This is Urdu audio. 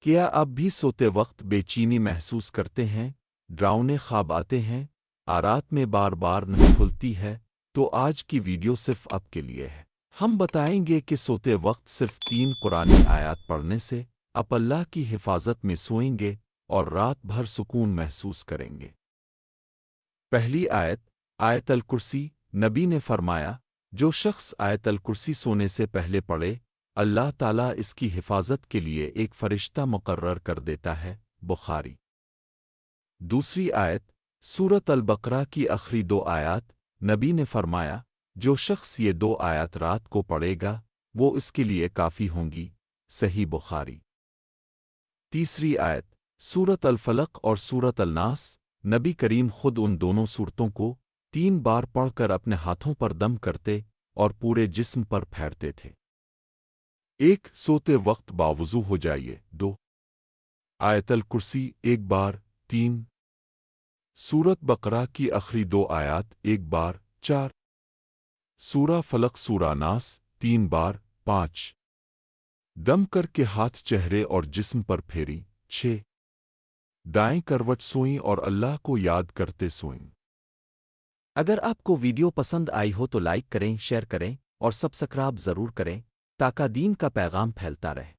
کیا آپ بھی سوتے وقت بے چینی محسوس کرتے ہیں؟ ڈراؤنے خواب آتے ہیں؟ رات میں بار بار نہیں کھلتی ہے؟ تو آج کی ویڈیو صرف آپ کے لیے ہے۔ ہم بتائیں گے کہ سوتے وقت صرف 3 قرآنی آیات پڑھنے سے آپ اللہ کی حفاظت میں سوئیں گے اور رات بھر سکون محسوس کریں گے۔ پہلی آیت، آیت الکرسی۔ نبی نے فرمایا، جو شخص آیت الکرسی سونے سے پہلے پڑھے، اللہ تعالیٰ اس کی حفاظت کے لیے ایک فرشتہ مقرر کر دیتا ہے۔ بخاری۔ دوسری آیت، سورت البقرہ کی آخری 2 آیات۔ نبی نے فرمایا، جو شخص یہ 2 آیات رات کو پڑھے گا وہ اس کے لیے کافی ہوں گی۔ صحیح بخاری۔ تیسری آیت، سورت الفلق اور سورت الناس۔ نبی کریم خود ان دونوں سورتوں کو 3 بار پڑھ کر اپنے ہاتھوں پر دم کرتے اور پورے جسم پر پھیرتے تھے۔ 1 سوتے وقت باوضو ہو جائیے۔ 2 آیت الکرسی 1 بار۔ 3 سورت بقرہ کی آخری 2 آیات 1 بار۔ 4 سورہ فلق سورہ ناس 3 بار۔ 5 دم کر کے ہاتھ چہرے اور جسم پر پھیری۔ 6 دائیں کروٹ سوئیں اور اللہ کو یاد کرتے سوئیں۔ اگر آپ کو ویڈیو پسند آئی ہو تو لائک کریں، شیئر کریں اور سبسکرائب ضرور کریں تاکہ دین کا پیغام پھیلتا رہے۔